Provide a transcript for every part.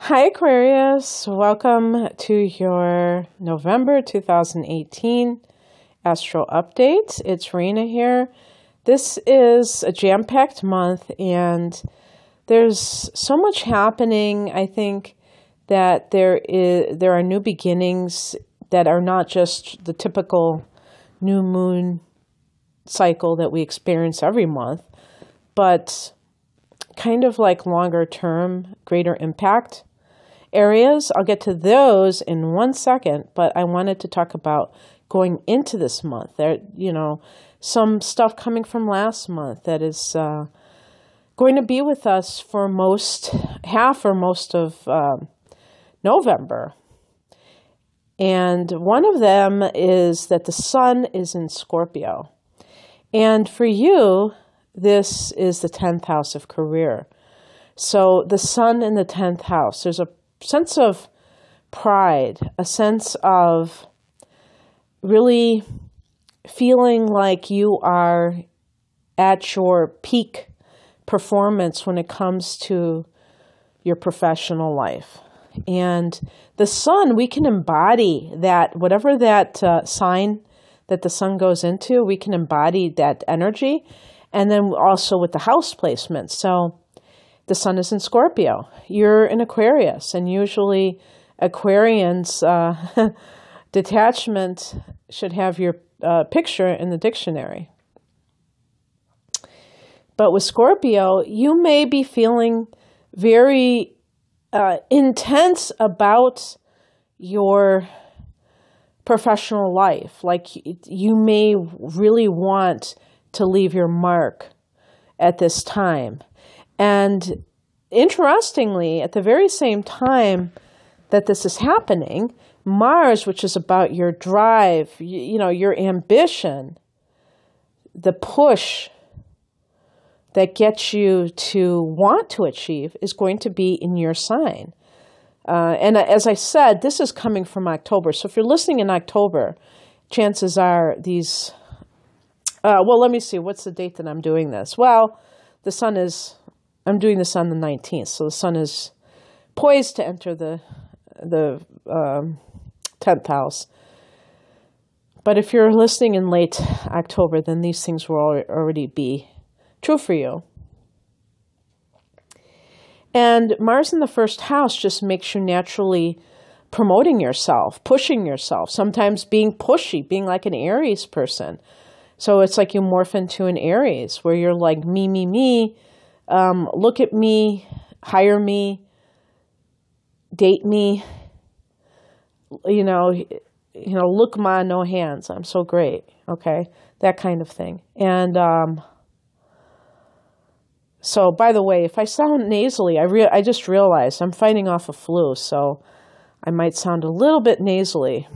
Hi Aquarius, welcome to your November 2018 Astro Update. It's Rena here. This is a jam-packed month and there's so much happening. I think that there are new beginnings that are not just the typical new moon cycle that we experience every month, but kind of like longer term, greater impact areas. I'll get to those in 1 second, but I wanted to talk about going into this month. There, some stuff coming from last month that is going to be with us for half or most of November. And one of them is that the sun is in Scorpio. And for you, this is the 10th house of career. So the sun in the 10th house, there's a sense of pride, a sense of really feeling like you are at your peak performance when it comes to your professional life. And the sun, we can embody that, whatever that sign that the sun goes into, we can embody that energy. And then also with the house placement. So the sun is in Scorpio. You're in Aquarius. And usually Aquarians, detachment should have your picture in the dictionary. But with Scorpio, you may be feeling very intense about your professional life. Like you may really want to leave your mark at this time. And interestingly, at the very same time that this is happening, Mars, which is about your drive, your ambition, the push that gets you to want to achieve, is going to be in your sign. And as I said, this is coming from October. So if you're listening in October, chances are these... well, let me see. What's the date that I'm doing this? Well, I'm doing this on the 19th. So the sun is poised to enter the 10th house. But if you're listening in late October, then these things will already be true for you. And Mars in the first house just makes you naturally promoting yourself, pushing yourself, sometimes being pushy, being like an Aries person. So it's like you morph into an Aries where you're like, me, look at me, hire me, date me, look ma, no hands. I'm so great. Okay. That kind of thing. And, so by the way, if I sound nasally, I just realized I'm fighting off a flu, so I might sound a little bit nasally.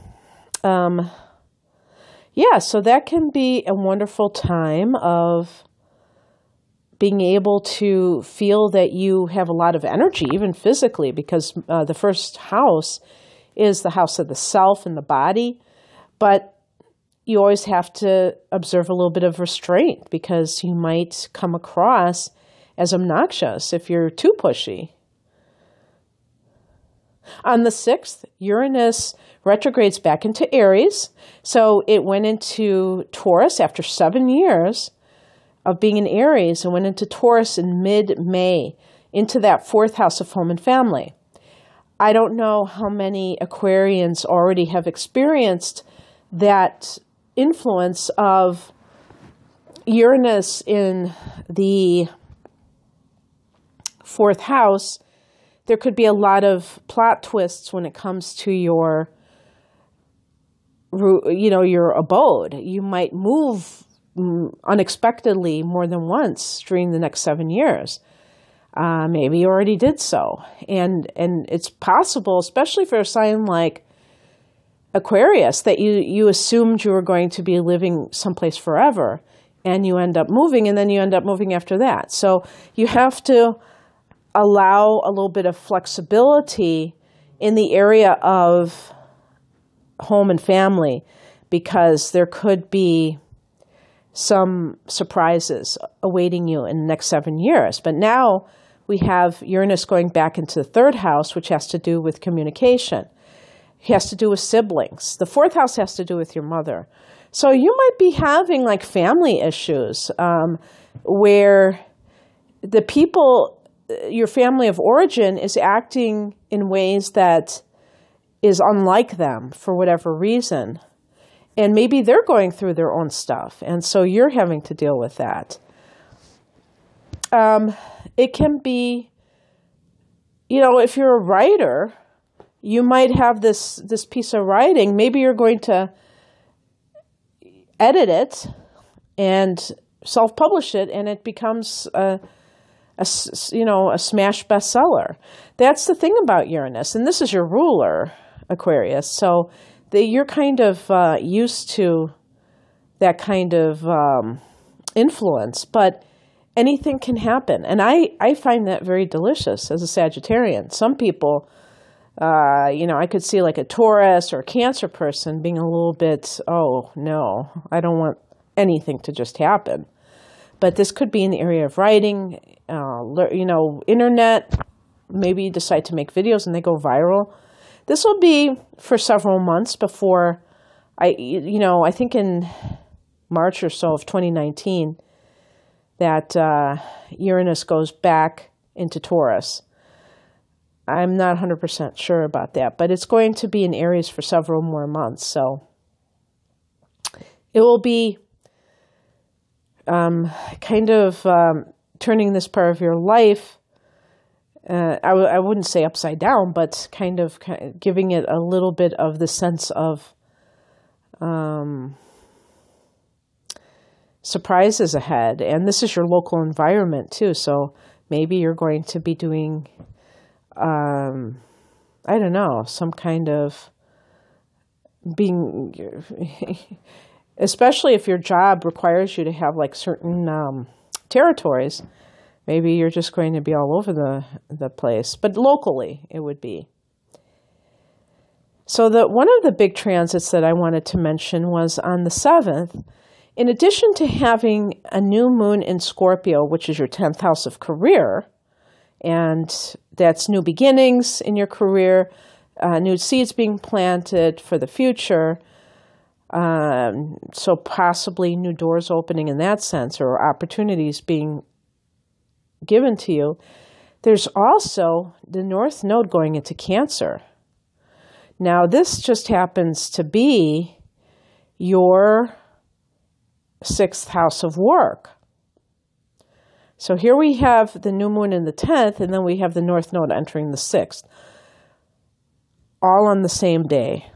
Yeah, so that can be a wonderful time of being able to feel that you have a lot of energy, even physically, because the first house is the house of the self and the body. But you always have to observe a little bit of restraint because you might come across as obnoxious if you're too pushy. On the 6th, Uranus retrogrades back into Aries. So it went into Taurus after 7 years of being in Aries and went into Taurus in mid-May, into that 4th house of home and family. I don't know how many Aquarians already have experienced that influence of Uranus in the 4th house. There could be a lot of plot twists when it comes to your abode. You might move unexpectedly more than once during the next 7 years. Maybe you already did so. And it's possible, especially for a sign like Aquarius, that you assumed you were going to be living someplace forever, and you end up moving, and then you end up moving after that. So you have to allow a little bit of flexibility in the area of home and family, because there could be some surprises awaiting you in the next 7 years. But now we have Uranus going back into the 3rd house, which has to do with communication. It has to do with siblings. The 4th house has to do with your mother. So you might be having like family issues where the people, your family of origin, is acting in ways that is unlike them for whatever reason. And maybe they're going through their own stuff. And so you're having to deal with that. It can be, if you're a writer, you might have this piece of writing. Maybe you're going to edit it and self-publish it, and it becomes a smash bestseller. That's the thing about Uranus, and this is your ruler, Aquarius. So you're kind of used to that kind of influence, but anything can happen. And I find that very delicious as a Sagittarian. Some people, I could see like a Taurus or a Cancer person being a little bit, oh, no, I don't want anything to just happen. But this could be in the area of writing, internet. Maybe you decide to make videos and they go viral. This will be for several months before I think in March or so of 2019 that Uranus goes back into Taurus. I'm not 100% sure about that, but it's going to be in Aries for several more months. So it will be kind of turning this part of your life, I wouldn't say upside down, but kind of giving it a little bit of the sense of surprises ahead. And this is your local environment too. So maybe you're going to be doing, some kind of being, especially if your job requires you to have like certain territories. Maybe you're just going to be all over the place, but locally it would be. So one of the big transits that I wanted to mention was on the 7th. In addition to having a new moon in Scorpio, which is your 10th house of career, and that's new beginnings in your career, new seeds being planted for the future, so possibly new doors opening in that sense, or opportunities being given to you. There's also the North Node going into Cancer. Now, this just happens to be your 6th house of work. So here we have the new moon in the 10th, and then we have the North Node entering the 6th, all on the same day,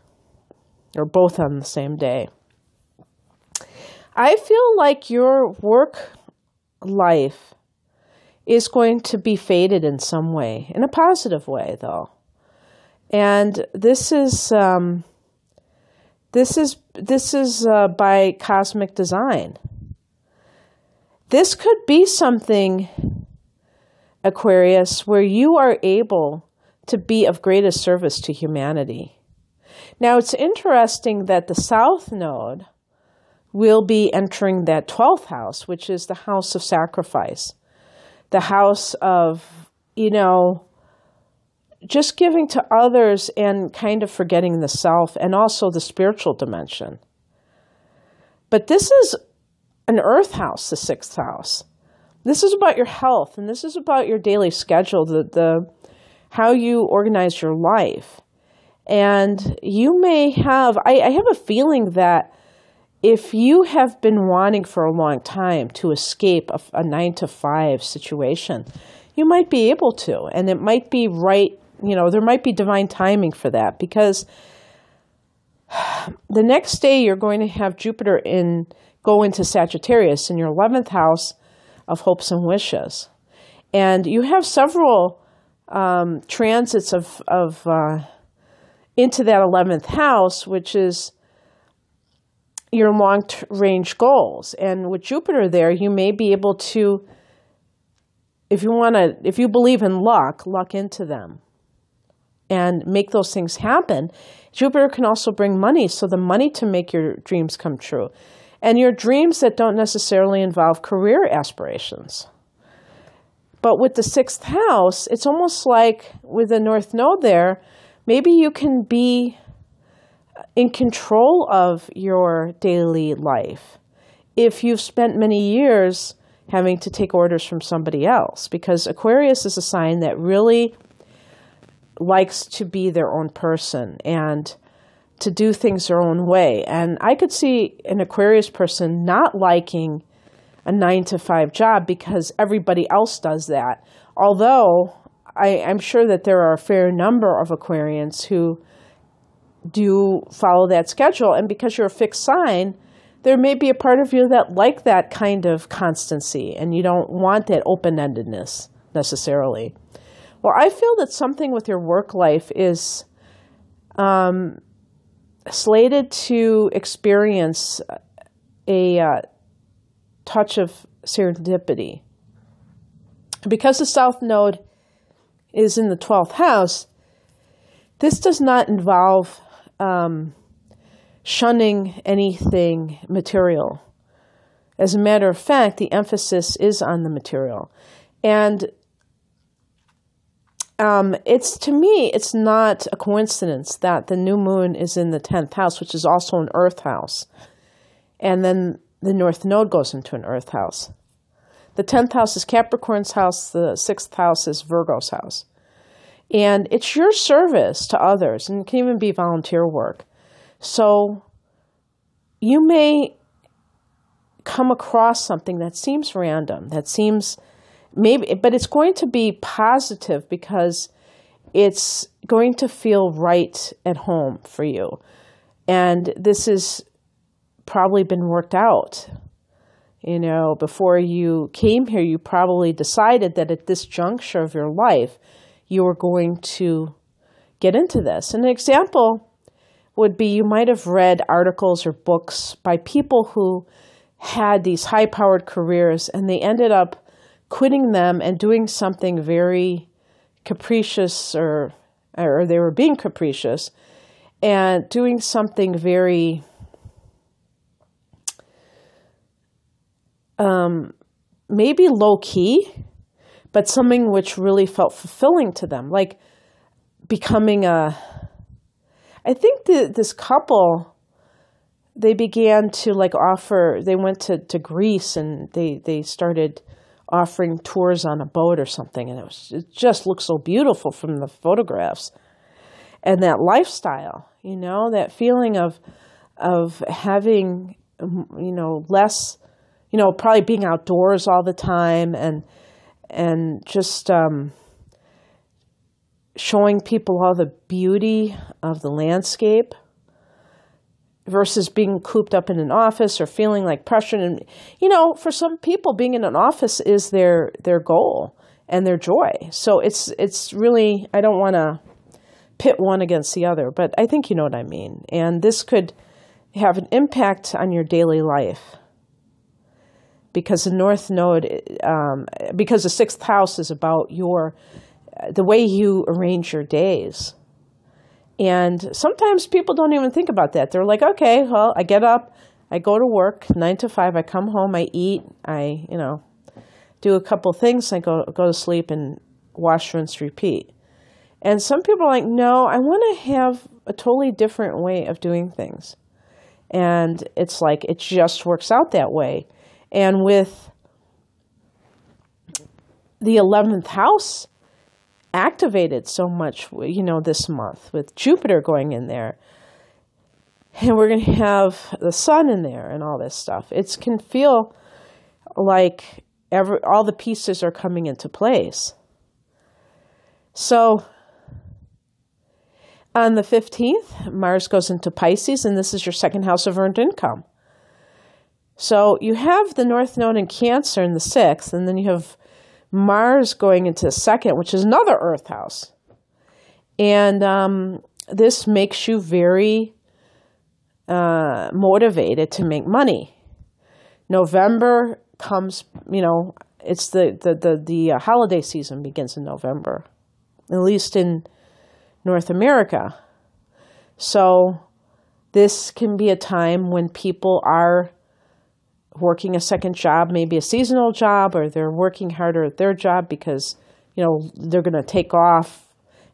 or both on the same day. I feel like your work life is going to be faded in some way, in a positive way, though. And this is by cosmic design. This could be something, Aquarius, where you are able to be of greatest service to humanity. Now, it's interesting that the South Node will be entering that 12th house, which is the house of sacrifice, the house of, just giving to others and kind of forgetting the self, and also the spiritual dimension. But this is an earth house, the 6th house. This is about your health, and this is about your daily schedule, the how you organize your life. And you may have, I have a feeling that if you have been wanting for a long time to escape a 9-to-5 situation, you might be able to, and it might be right. There might be divine timing for that, because the next day you're going to have Jupiter go into Sagittarius in your 11th house of hopes and wishes. And you have several transits of into that 11th house, which is your long-range goals. And with Jupiter there, you may be able to, if you believe in luck into them and make those things happen. Jupiter can also bring money, so the money to make your dreams come true. And your dreams that don't necessarily involve career aspirations. But with the sixth house, it's almost like with the North Node there, maybe you can be in control of your daily life if you've spent many years having to take orders from somebody else, because Aquarius is a sign that really likes to be their own person and to do things their own way. And I could see an Aquarius person not liking a 9-to-5 job because everybody else does that. Although I'm sure that there are a fair number of Aquarians who do follow that schedule. And because you're a fixed sign, there may be a part of you that like that kind of constancy and you don't want that open-endedness necessarily. Well, I feel that something with your work life is slated to experience a touch of serendipity. Because the South Node is in the 12th house, this does not involve shunning anything material. As a matter of fact, the emphasis is on the material. And to me, it's not a coincidence that the new moon is in the 10th house, which is also an earth house. And then the North Node goes into an earth house. The 10th house is Capricorn's house. The 6th house is Virgo's house. And it's your service to others, and it can even be volunteer work. So you may come across something that seems random, that seems maybe, but it's going to be positive because it's going to feel right at home for you. And this has probably been worked out. You know, before you came here, you probably decided that at this juncture of your life, you were going to get into this. And an example would be you might have read articles or books by people who had these high-powered careers and they ended up quitting them and doing something very capricious, or they were being capricious and doing something very maybe low-key, but something which really felt fulfilling to them, like becoming I think this couple, they began to like offer, they went to Greece and they started offering tours on a boat or something, and it just looked so beautiful from the photographs. And that lifestyle, you know, that feeling of having, you know, less, you know, probably being outdoors all the time and just showing people all the beauty of the landscape versus being cooped up in an office or feeling like pressure. And, you know, for some people, being in an office is their goal and their joy. So it's really, I don't want to pit one against the other, but I think you know what I mean. And this could have an impact on your daily life because the North Node, because the 6th house is about the way you arrange your days. And sometimes people don't even think about that. They're like, okay, well, I get up, I go to work, 9 to 5, I come home, I eat, I, you know, do a couple things, I go to sleep and wash, rinse, repeat. And some people are like, no, I want to have a totally different way of doing things. And it's like, it just works out that way. And with the 11th house activated so much, you know, this month with Jupiter going in there, and we're going to have the sun in there and all this stuff. It can feel like all the pieces are coming into place. So on the 15th, Mars goes into Pisces, and this is your second house of earned income. So you have the North Node in Cancer in the 6th, and then you have Mars going into the 2nd, which is another Earth house. And this makes you very motivated to make money. November comes, you know, it's the holiday season begins in November, at least in North America. So this can be a time when people are working a second job, maybe a seasonal job, or they're working harder at their job because, they're going to take off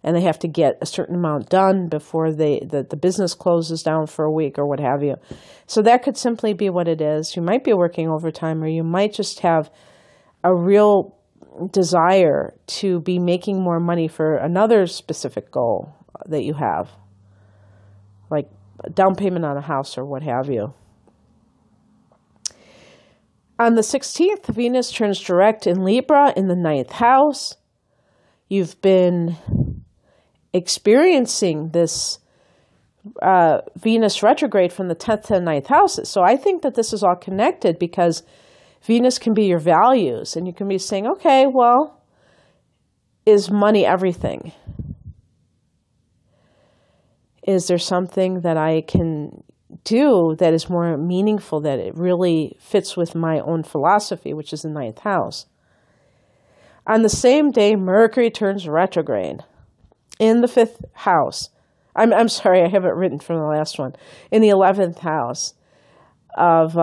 and they have to get a certain amount done before the business closes down for a week or what have you. So that could simply be what it is. You might be working overtime, or you might just have a real desire to be making more money for another specific goal that you have, like a down payment on a house or what have you. On the 16th, Venus turns direct in Libra in the 9th house. You've been experiencing this Venus retrograde from the 10th to the 9th houses. So I think that this is all connected, because Venus can be your values, and you can be saying, okay, well, is money everything? Is there something that I can do that is more meaningful, that it really fits with my own philosophy, which is the 9th house? On the same day, Mercury turns retrograde in the 5th house. I'm sorry, I have it written from the last one. In the 11th house of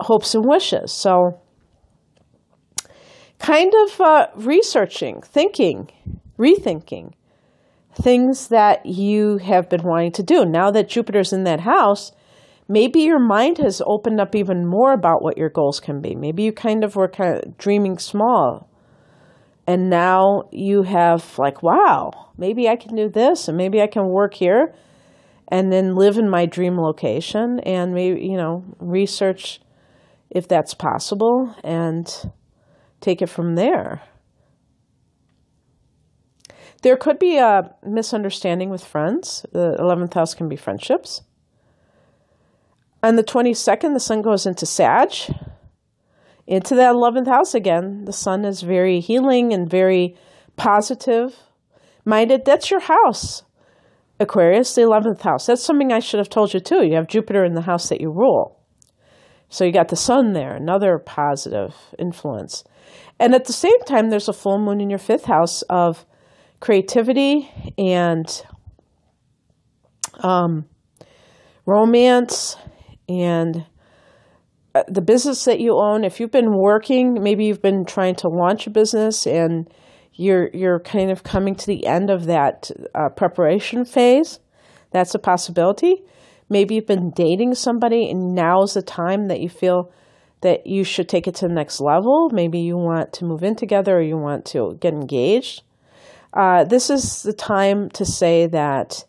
hopes and wishes. So kind of researching, thinking, rethinking things that you have been wanting to do. Now that Jupiter's in that house, maybe your mind has opened up even more about what your goals can be. Maybe you were dreaming small. And now you have wow, maybe I can do this, and maybe I can work here and then live in my dream location, and maybe, research if that's possible and take it from there. There could be a misunderstanding with friends. The 11th house can be friendships. On the 22nd, the sun goes into Sag, into that 11th house again. The sun is very healing and very positive minded. That's your house, Aquarius, the 11th house. That's something I should have told you too. You have Jupiter in the house that you rule. So you got the sun there, another positive influence. And at the same time, there's a full moon in your 5th house of creativity and romance and the business that you own. If you've been working, maybe you've been trying to launch a business and you're kind of coming to the end of that preparation phase. That's a possibility. Maybe you've been dating somebody and now's the time that you feel that you should take it to the next level. Maybe you want to move in together, or you want to get engaged. This is the time to say that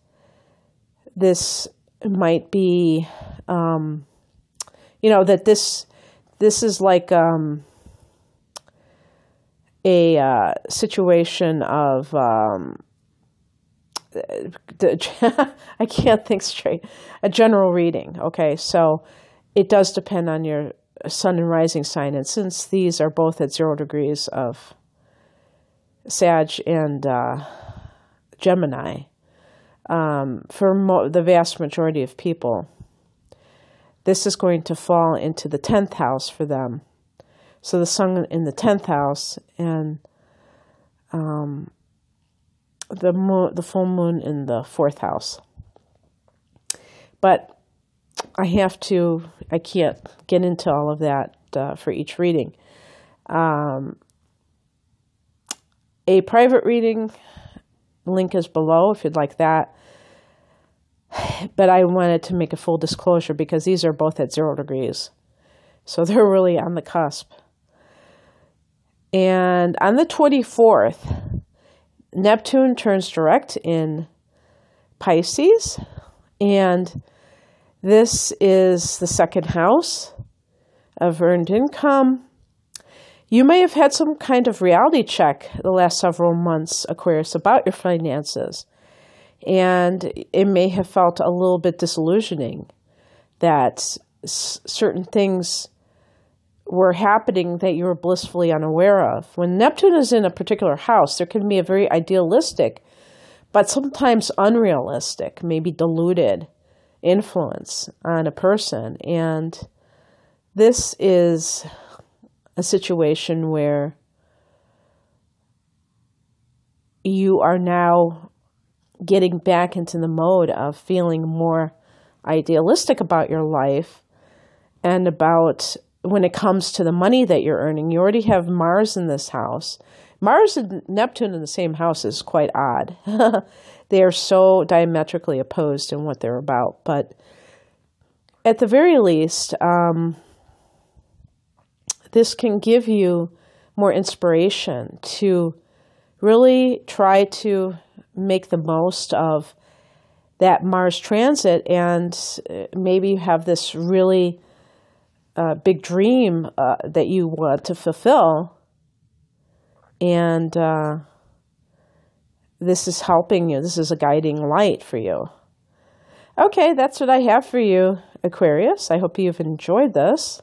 this might be, that this is like a situation of, I can't think straight, a general reading. Okay, so it does depend on your sun and rising sign. And since these are both at 0 degrees of Sag and Gemini, for the vast majority of people, this is going to fall into the 10th house for them. So the sun in the 10th house and the full moon in the 4th house. But I can't get into all of that for each reading. A private reading link is below if you'd like that. But I wanted to make a full disclosure because these are both at 0 degrees. So they're really on the cusp. And on the 24th, Neptune turns direct in Pisces. And this is the 2nd house of earned income. You may have had some kind of reality check the last several months, Aquarius, about your finances. And it may have felt a little bit disillusioning that certain things were happening that you were blissfully unaware of. When Neptune is in a particular house, there can be a very idealistic, but sometimes unrealistic, maybe diluted influence on a person. And this is a situation where you are now getting back into the mode of feeling more idealistic about your life and about when it comes to the money that you're earning. You already have Mars in this house. Mars and Neptune in the same house is quite odd. They are so diametrically opposed in what they're about. But at the very least, this can give you more inspiration to really try to make the most of that Mars transit, and maybe you have this really big dream that you want to fulfill, and this is helping you. This is a guiding light for you. Okay, that's what I have for you, Aquarius. I hope you've enjoyed this,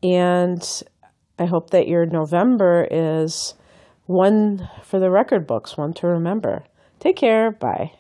and I hope that your November is one for the record books, one to remember. Take care. Bye.